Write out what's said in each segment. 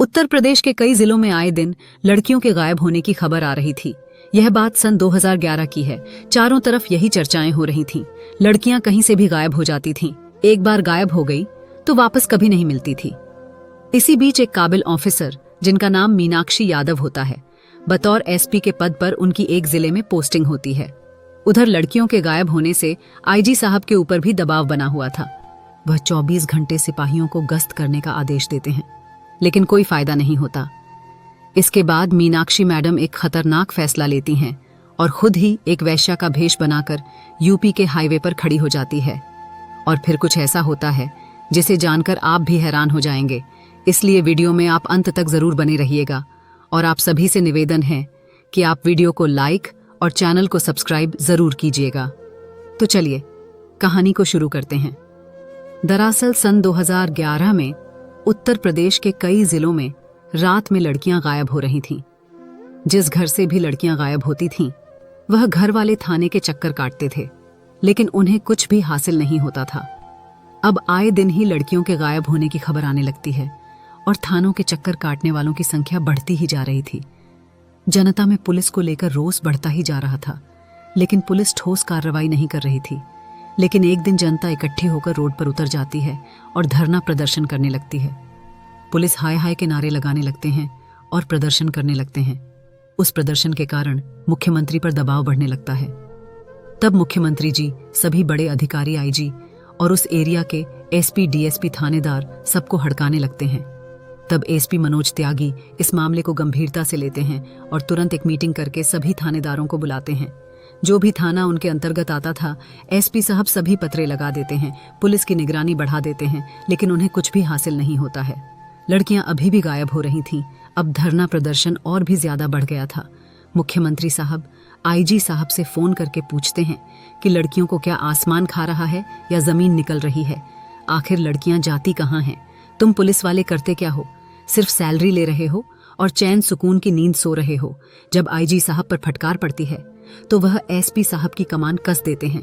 उत्तर प्रदेश के कई जिलों में आए दिन लड़कियों के गायब होने की खबर आ रही थी। यह बात सन 2011 की है। चारों तरफ यही चर्चाएं हो रही थीं। लड़कियां कहीं से भी गायब हो जाती थीं। एक बार गायब हो गई तो वापस कभी नहीं मिलती थी। इसी बीच एक काबिल ऑफिसर जिनका नाम मीनाक्षी यादव होता है, बतौर एसपी के पद पर उनकी एक जिले में पोस्टिंग होती है। उधर लड़कियों के गायब होने से आईजी साहब के ऊपर भी दबाव बना हुआ था। वह 24 घंटे सिपाहियों को गश्त करने का आदेश देते हैं, लेकिन कोई फायदा नहीं होता। इसके बाद मीनाक्षी मैडम एक खतरनाक फैसला लेती हैं और खुद ही एक वेश्या का भेष बनाकर यूपी के हाईवे पर खड़ी हो जाती है। और फिर कुछ ऐसा होता है जिसे जानकर आप भी हैरान हो जाएंगे। इसलिए वीडियो में आप अंत तक जरूर बने रहिएगा और आप सभी से निवेदन है कि आप वीडियो को लाइक और चैनल को सब्सक्राइब जरूर कीजिएगा। तो चलिए कहानी को शुरू करते हैं। दरअसल सन 2011 में उत्तर प्रदेश के कई जिलों में रात में लड़कियां गायब हो रही थीं। जिस घर से भी लड़कियां गायब होती थीं, वह घर वाले थाने के चक्कर काटते थे, लेकिन उन्हें कुछ भी हासिल नहीं होता था। अब आए दिन ही लड़कियों के गायब होने की खबर आने लगती है और थानों के चक्कर काटने वालों की संख्या बढ़ती ही जा रही थी। जनता में पुलिस को लेकर रोष बढ़ता ही जा रहा था, लेकिन पुलिस ठोस कार्रवाई नहीं कर रही थी। लेकिन एक दिन जनता इकट्ठी होकर रोड पर उतर जाती है और धरना प्रदर्शन करने लगती है। पुलिस हाय हाय के नारे लगाने लगते हैं और प्रदर्शन करने लगते हैं। उस प्रदर्शन के कारण मुख्यमंत्री पर दबाव बढ़ने लगता है। तब मुख्यमंत्री जी, सभी बड़े अधिकारी, आईजी और उस एरिया के एसपी, डीएसपी, थानेदार सबको हड़काने लगते हैं। तब एसपी मनोज त्यागी इस मामले को गंभीरता से लेते हैं और तुरंत एक मीटिंग करके सभी थानेदारों को बुलाते हैं। जो भी थाना उनके अंतर्गत आता था, एसपी साहब सभी पत्रे लगा देते हैं, पुलिस की निगरानी बढ़ा देते हैं, लेकिन उन्हें कुछ भी हासिल नहीं होता है। लड़कियां अभी भी गायब हो रही थीं। अब धरना प्रदर्शन और भी ज्यादा बढ़ गया था। मुख्यमंत्री साहब आईजी साहब से फोन करके पूछते हैं कि लड़कियों को क्या आसमान खा रहा है या जमीन निकल रही है? आखिर लड़कियां जाती कहाँ हैं? तुम पुलिस वाले करते क्या हो? सिर्फ सैलरी ले रहे हो और चैन सुकून की नींद सो रहे हो। जब आईजी साहब पर फटकार पड़ती है तो वह एसपी साहब की कमान कस देते हैं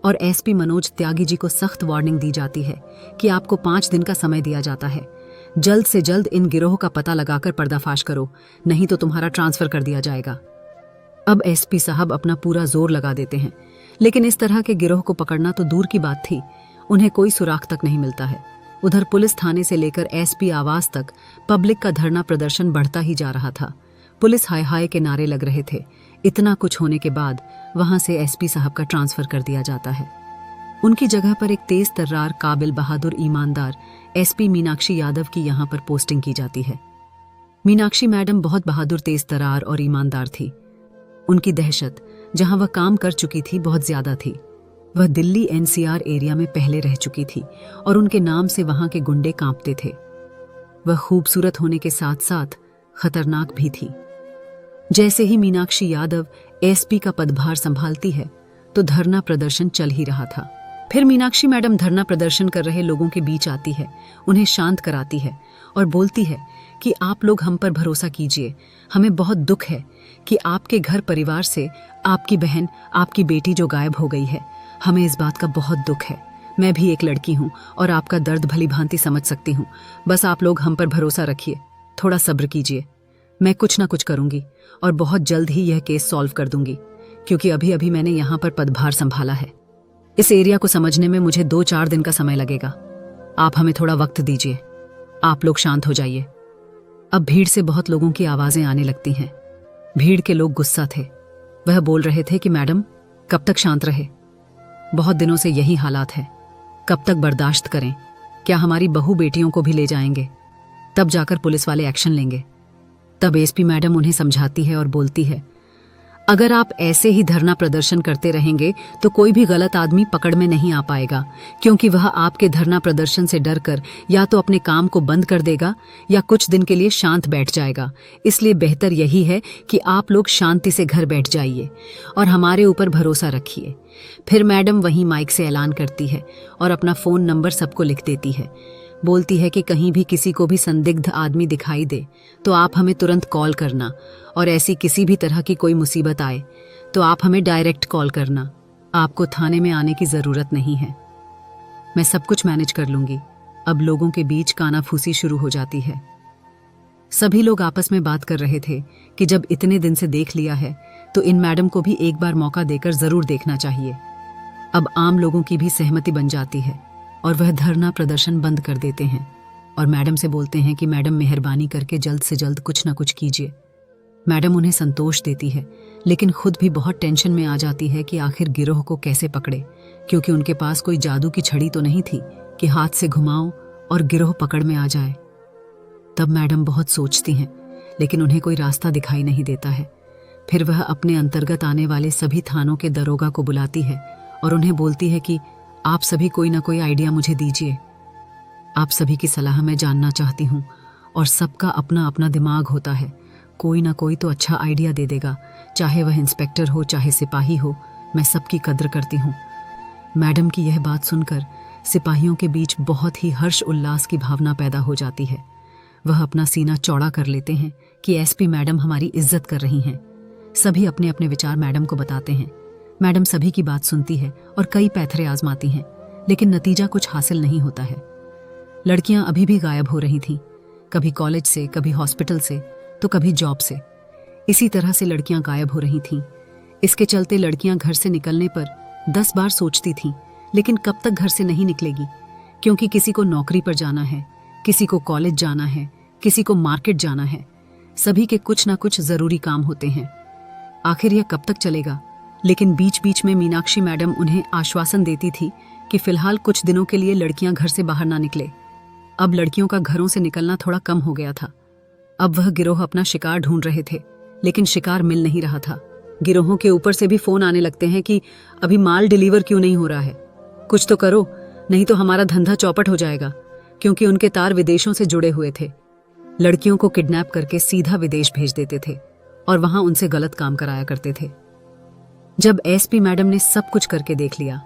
और एसपी मनोज त्यागी जी को सख्त वार्निंग दी जाती है कि आपको 5 दिन का समय दिया जाता है। जल्द से जल्द इन गिरोह का पता लगाकर पर्दाफाश करो, नहीं तो तुम्हारा ट्रांसफर कर दिया जाएगा। अब एसपी साहब अपना पूरा जोर लगा देते हैं, लेकिन इस तरह के गिरोह को पकड़ना तो दूर की बात थी, उन्हें कोई सुराग तक नहीं मिलता है। उधर पुलिस थाने से लेकर एसपी आवास तक पब्लिक का धरना प्रदर्शन बढ़ता ही जा रहा था। पुलिस हाय हाय के नारे लग रहे थे। इतना कुछ होने के बाद वहां से एसपी साहब का ट्रांसफर कर दिया जाता है। उनकी जगह पर एक तेज तर्रार, काबिल, बहादुर, ईमानदार एसपी मीनाक्षी यादव की यहां पर पोस्टिंग की जाती है। मीनाक्षी मैडम बहुत बहादुर, तेज तर्रार और ईमानदार थी। उनकी दहशत जहां वह काम कर चुकी थी बहुत ज्यादा थी। वह दिल्ली एनसीआर एरिया में पहले रह चुकी थी और उनके नाम से वहां के गुंडे कांपते थे। वह खूबसूरत होने के साथ साथ खतरनाक भी थी। जैसे ही मीनाक्षी यादव एसपी का पदभार संभालती है तो धरना प्रदर्शन चल ही रहा था। फिर मीनाक्षी मैडम धरना प्रदर्शन कर रहे लोगों के बीच आती है, उन्हें शांत कराती है और बोलती है कि आप लोग हम पर भरोसा कीजिए। हमें बहुत दुख है कि आपके घर परिवार से आपकी बहन, आपकी बेटी जो गायब हो गई है। हमें इस बात का बहुत दुख है। मैं भी एक लड़की हूँ और आपका दर्द भली भांति समझ सकती हूँ। बस आप लोग हम पर भरोसा रखिए, थोड़ा सब्र कीजिए। मैं कुछ ना कुछ करूंगी और बहुत जल्द ही यह केस सॉल्व कर दूंगी, क्योंकि अभी अभी मैंने यहाँ पर पदभार संभाला है। इस एरिया को समझने में मुझे 2-4 दिन का समय लगेगा। आप हमें थोड़ा वक्त दीजिए। आप लोग शांत हो जाइए। अब भीड़ से बहुत लोगों की आवाजें आने लगती हैं। भीड़ के लोग गुस्सा थे। वह बोल रहे थे कि मैडम कब तक शांत रहे? बहुत दिनों से यही हालात है, कब तक बर्दाश्त करें? क्या हमारी बहू बेटियों को भी ले जाएंगे? तब जाकर पुलिस वाले एक्शन लेंगे। तब एसपी मैडम उन्हें समझाती है और बोलती है, अगर आप ऐसे ही धरना प्रदर्शन करते रहेंगे तो कोई भी गलत आदमी पकड़ में नहीं आ पाएगा, क्योंकि वह आपके धरना प्रदर्शन से डरकर या तो अपने काम को बंद कर देगा या कुछ दिन के लिए शांत बैठ जाएगा। इसलिए बेहतर यही है कि आप लोग शांति से घर बैठ जाइए और हमारे ऊपर भरोसा रखिए। फिर मैडम वहीं माइक से ऐलान करती है और अपना फ़ोन नंबर सबको लिख देती है। बोलती है कि कहीं भी किसी को भी संदिग्ध आदमी दिखाई दे तो आप हमें तुरंत कॉल करना, और ऐसी किसी भी तरह की कोई मुसीबत आए तो आप हमें डायरेक्ट कॉल करना। आपको थाने में आने की ज़रूरत नहीं है। मैं सब कुछ मैनेज कर लूँगी। अब लोगों के बीच कानाफूसी शुरू हो जाती है। सभी लोग आपस में बात कर रहे थे कि जब इतने दिन से देख लिया है तो इन मैडम को भी एक बार मौका देकर जरूर देखना चाहिए। अब आम लोगों की भी सहमति बन जाती है और वह धरना प्रदर्शन बंद कर देते हैं और मैडम से बोलते हैं कि मैडम मेहरबानी करके जल्द से जल्द कुछ ना कुछ कीजिए। मैडम उन्हें संतोष देती है, लेकिन खुद भी बहुत टेंशन में आ जाती है कि आखिर गिरोह को कैसे पकड़े, क्योंकि उनके पास कोई जादू की छड़ी तो नहीं थी कि हाथ से घुमाओ और गिरोह पकड़ में आ जाए। तब मैडम बहुत सोचती हैं, लेकिन उन्हें कोई रास्ता दिखाई नहीं देता है। फिर वह अपने अंतर्गत आने वाले सभी थानों के दरोगा को बुलाती है और उन्हें बोलती है कि आप सभी कोई ना कोई आइडिया मुझे दीजिए। आप सभी की सलाह मैं जानना चाहती हूँ और सबका अपना अपना दिमाग होता है, कोई ना कोई तो अच्छा आइडिया दे देगा, चाहे वह इंस्पेक्टर हो चाहे सिपाही हो, मैं सबकी कद्र करती हूँ। मैडम की यह बात सुनकर सिपाहियों के बीच बहुत ही हर्ष उल्लास की भावना पैदा हो जाती है। वह अपना सीना चौड़ा कर लेते हैं कि एसपी मैडम हमारी इज्जत कर रही हैं। सभी अपने अपने विचार मैडम को बताते हैं। मैडम सभी की बात सुनती है और कई पैथरे आजमाती हैं, लेकिन नतीजा कुछ हासिल नहीं होता है। लड़कियां अभी भी गायब हो रही थीं, कभी कॉलेज से, कभी हॉस्पिटल से, तो कभी जॉब से। इसी तरह से लड़कियां गायब हो रही थीं। इसके चलते लड़कियां घर से निकलने पर 10 बार सोचती थीं, लेकिन कब तक घर से नहीं निकलेगी, क्योंकि किसी को नौकरी पर जाना है, किसी को कॉलेज जाना है, किसी को मार्केट जाना है। सभी के कुछ ना कुछ जरूरी काम होते हैं। आखिर यह कब तक चलेगा? लेकिन बीच बीच में मीनाक्षी मैडम उन्हें आश्वासन देती थी कि फिलहाल कुछ दिनों के लिए लड़कियां घर से बाहर ना निकले। अब लड़कियों का घरों से निकलना थोड़ा कम हो गया था। अब वह गिरोह अपना शिकार ढूंढ रहे थे, लेकिन शिकार मिल नहीं रहा था। गिरोहों के ऊपर से भी फोन आने लगते हैं कि अभी माल डिलीवर क्यों नहीं हो रहा है, कुछ तो करो, नहीं तो हमारा धंधा चौपट हो जाएगा, क्योंकि उनके तार विदेशों से जुड़े हुए थे। लड़कियों को किडनैप करके सीधा विदेश भेज देते थे और वहां उनसे गलत काम कराया करते थे। जब एसपी मैडम ने सब कुछ करके देख लिया,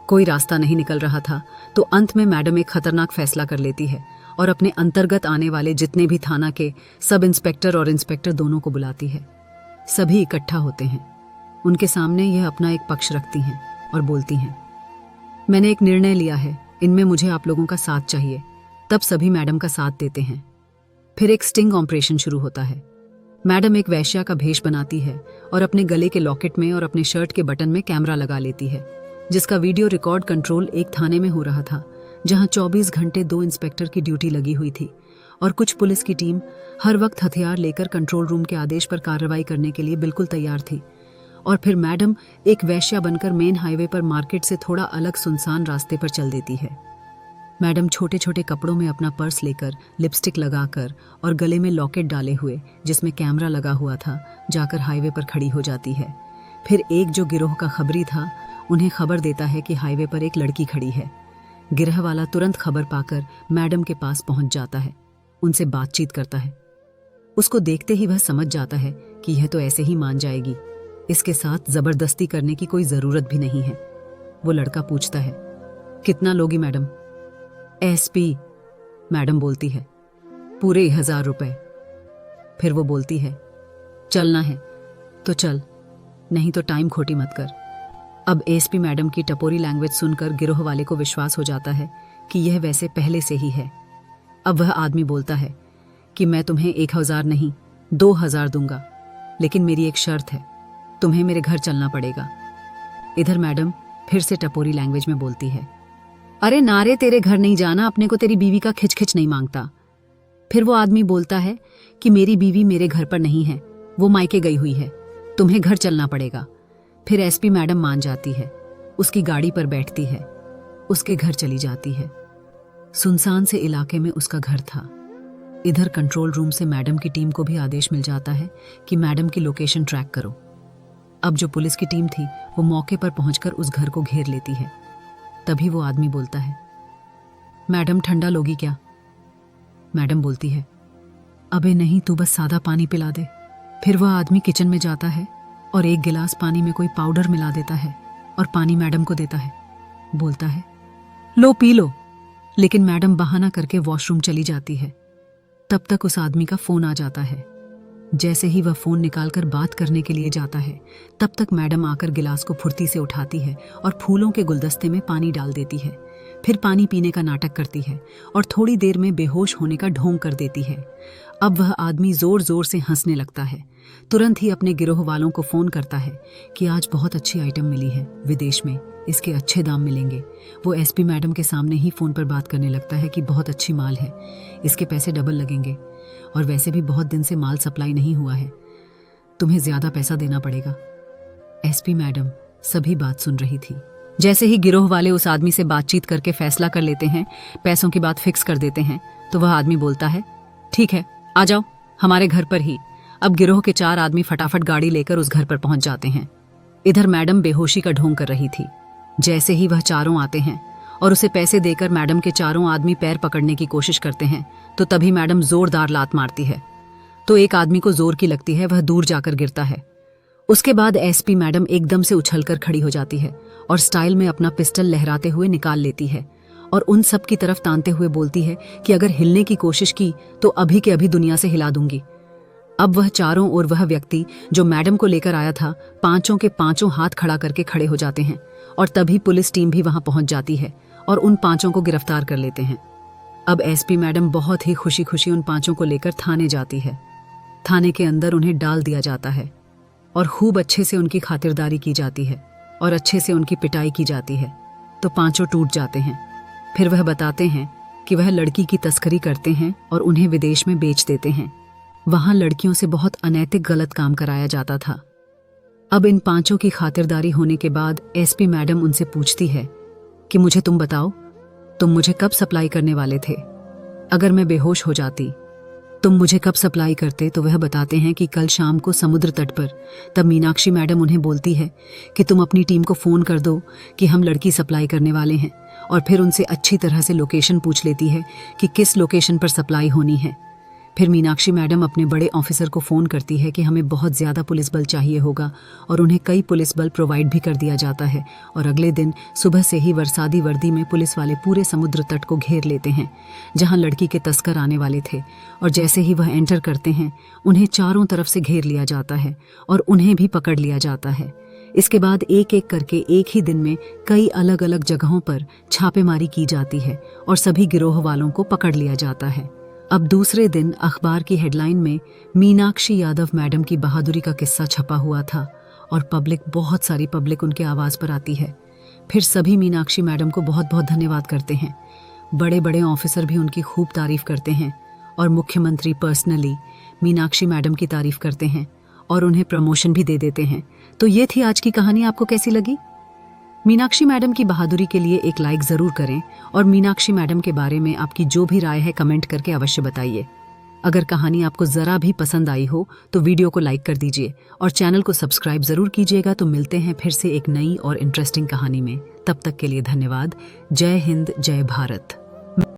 कोई रास्ता नहीं निकल रहा था, तो अंत में मैडम एक खतरनाक फैसला कर लेती है और अपने अंतर्गत आने वाले जितने भी थाना के सब इंस्पेक्टर और इंस्पेक्टर दोनों को बुलाती है। सभी इकट्ठा होते हैं। उनके सामने यह अपना एक पक्ष रखती हैं और बोलती हैं, मैंने एक निर्णय लिया है, इनमें मुझे आप लोगों का साथ चाहिए। तब सभी मैडम का साथ देते हैं। फिर एक स्टिंग ऑपरेशन शुरू होता है। मैडम एक वेश्या का भेष बनाती है और अपने गले के लॉकेट में और अपने शर्ट के बटन में कैमरा लगा लेती है, जिसका वीडियो रिकॉर्ड कंट्रोल एक थाने में हो रहा था, जहां 24 घंटे 2 इंस्पेक्टर की ड्यूटी लगी हुई थी और कुछ पुलिस की टीम हर वक्त हथियार लेकर कंट्रोल रूम के आदेश पर कार्रवाई करने के लिए बिल्कुल तैयार थी। और फिर मैडम एक वेश्या बनकर मेन हाईवे पर मार्केट से थोड़ा अलग सुनसान रास्ते पर चल देती है। मैडम छोटे छोटे कपड़ों में अपना पर्स लेकर, लिपस्टिक लगाकर और गले में लॉकेट डाले हुए जिसमें कैमरा लगा हुआ था, जाकर हाईवे पर खड़ी हो जाती है। फिर एक जो गिरोह का खबरी था उन्हें खबर देता है कि हाईवे पर एक लड़की खड़ी है। गिरह वाला तुरंत खबर पाकर मैडम के पास पहुंच जाता है, उनसे बातचीत करता है। उसको देखते ही वह समझ जाता है कि यह तो ऐसे ही मान जाएगी, इसके साथ जबरदस्ती करने की कोई जरूरत भी नहीं है। वो लड़का पूछता है, कितना लोगी मैडम? एसपी मैडम बोलती है, पूरे 1000 रुपए। फिर वो बोलती है, चलना है तो चल, नहीं तो टाइम खोटी मत कर। अब एसपी मैडम की टपोरी लैंग्वेज सुनकर गिरोह वाले को विश्वास हो जाता है कि यह वैसे पहले से ही है। अब वह आदमी बोलता है कि मैं तुम्हें 1000 नहीं 2000 दूंगा, लेकिन मेरी एक शर्त है, तुम्हें मेरे घर चलना पड़ेगा। इधर मैडम फिर से टपोरी लैंग्वेज में बोलती है, अरे नारे, तेरे घर नहीं जाना, अपने को तेरी बीवी का खिच नहीं मांगता। फिर वो आदमी बोलता है कि मेरी बीवी मेरे घर पर नहीं है, वो मायके गई हुई है, तुम्हें घर चलना पड़ेगा। फिर एसपी मैडम मान जाती है, उसकी गाड़ी पर बैठती है, उसके घर चली जाती है। सुनसान से इलाके में उसका घर था। इधर कंट्रोल रूम से मैडम की टीम को भी आदेश मिल जाता है कि मैडम की लोकेशन ट्रैक करो। अब जो पुलिस की टीम थी वो मौके पर पहुंचकर उस घर को घेर लेती है। तभी वो आदमी बोलता है, मैडम ठंडा लोगी क्या? मैडम बोलती है, अबे नहीं, तू बस सादा पानी पिला दे। फिर वह आदमी किचन में जाता है और एक गिलास पानी में कोई पाउडर मिला देता है और पानी मैडम को देता है। बोलता है, लो पी लो। लेकिन मैडम बहाना करके वॉशरूम चली जाती है। तब तक उस आदमी का फोन आ जाता है। जैसे ही वह फोन निकालकर बात करने के लिए जाता है, तब तक मैडम आकर गिलास को फुर्ती से उठाती है और फूलों के गुलदस्ते में पानी डाल देती है। फिर पानी पीने का नाटक करती है और थोड़ी देर में बेहोश होने का ढोंग कर देती है। अब वह आदमी जोर जोर से हंसने लगता है। तुरंत ही अपने गिरोह वालों को फोन करता है कि आज बहुत अच्छी आइटम मिली है विदेश में, इसके अच्छे दाम मिलेंगे। वो एसपी मैडम के सामने ही फोन पर बात करने लगता है कि बहुत अच्छी माल है, इसके पैसे डबल लगेंगे, और वैसे भी बहुत दिन से माल सप्लाई नहीं हुआ है, तुम्हें ज्यादा पैसा देना पड़ेगा। एसपी मैडम सभी बात सुन रही थी। जैसे ही गिरोह वाले उस आदमी से बातचीत करके फैसला कर लेते हैं, पैसों की बात फिक्स कर देते हैं, तो वह आदमी बोलता है, ठीक है, आ जाओ हमारे घर पर ही। अब गिरोह के 4 आदमी फटाफट गाड़ी लेकर उस घर पर पहुंच जाते हैं। इधर मैडम बेहोशी का ढोंग कर रही थी। जैसे ही वह चारों आते हैं और उसे पैसे देकर मैडम के चारों आदमी पैर पकड़ने की कोशिश करते हैं, तो तभी मैडम जोरदार लात मारती है। तो एक आदमी को जोर की लगती है, वह दूर जाकर गिरता है। उसके बाद एसपी मैडम एकदम से उछलकर खड़ी हो जाती है और स्टाइल में अपना पिस्टल लहराते हुए निकाल लेती है और उन सब की तरफ तानते हुए बोलती है कि अगर हिलने की कोशिश की तो अभी के अभी दुनिया से हिला दूंगी। अब वह चारों और वह व्यक्ति जो मैडम को लेकर आया था, पांचों के पांचों हाथ खड़ा करके खड़े हो जाते हैं और तभी पुलिस टीम भी वहां पहुंच जाती है और उन पांचों को गिरफ्तार कर लेते हैं। अब एसपी मैडम बहुत ही खुशी खुशी उन पांचों को लेकर थाने जाती है। थाने के अंदर उन्हें डाल दिया जाता है और खूब अच्छे से उनकी खातिरदारी की जाती है और अच्छे से उनकी पिटाई की जाती है। तो पांचों टूट जाते हैं। फिर वह बताते हैं कि वह लड़की की तस्करी करते हैं और उन्हें विदेश में बेच देते हैं। वहां लड़कियों से बहुत अनैतिक गलत काम कराया जाता था। अब इन पांचों की खातिरदारी होने के बाद एसपी मैडम उनसे पूछती है कि मुझे तुम बताओ, तुम मुझे कब सप्लाई करने वाले थे? अगर मैं बेहोश हो जाती तुम मुझे कब सप्लाई करते? तो वह बताते हैं कि कल शाम को समुद्र तट पर। तब मीनाक्षी मैडम उन्हें बोलती है कि तुम अपनी टीम को फोन कर दो कि हम लड़की सप्लाई करने वाले हैं, और फिर उनसे अच्छी तरह से लोकेशन पूछ लेती है कि किस लोकेशन पर सप्लाई होनी है। फिर मीनाक्षी मैडम अपने बड़े ऑफिसर को फ़ोन करती है कि हमें बहुत ज़्यादा पुलिस बल चाहिए होगा, और उन्हें कई पुलिस बल प्रोवाइड भी कर दिया जाता है। और अगले दिन सुबह से ही वरसादी वर्दी में पुलिस वाले पूरे समुद्र तट को घेर लेते हैं जहां लड़की के तस्कर आने वाले थे, और जैसे ही वह एंटर करते हैं उन्हें चारों तरफ से घेर लिया जाता है और उन्हें भी पकड़ लिया जाता है। इसके बाद एक एक करके एक ही दिन में कई अलग अलग जगहों पर छापेमारी की जाती है और सभी गिरोह वालों को पकड़ लिया जाता है। अब दूसरे दिन अखबार की हेडलाइन में मीनाक्षी यादव मैडम की बहादुरी का किस्सा छपा हुआ था और बहुत सारी पब्लिक उनके आवाज़ पर आती है। फिर सभी मीनाक्षी मैडम को बहुत बहुत धन्यवाद करते हैं। बड़े बड़े ऑफिसर भी उनकी खूब तारीफ करते हैं और मुख्यमंत्री पर्सनली मीनाक्षी मैडम की तारीफ करते हैं और उन्हें प्रमोशन भी दे देते हैं। तो ये थी आज की कहानी। आपको कैसी लगी? मीनाक्षी मैडम की बहादुरी के लिए एक लाइक ज़रूर करें और मीनाक्षी मैडम के बारे में आपकी जो भी राय है कमेंट करके अवश्य बताइए। अगर कहानी आपको ज़रा भी पसंद आई हो तो वीडियो को लाइक कर दीजिए और चैनल को सब्सक्राइब ज़रूर कीजिएगा। तो मिलते हैं फिर से एक नई और इंटरेस्टिंग कहानी में। तब तक के लिए धन्यवाद। जय हिंद, जय भारत।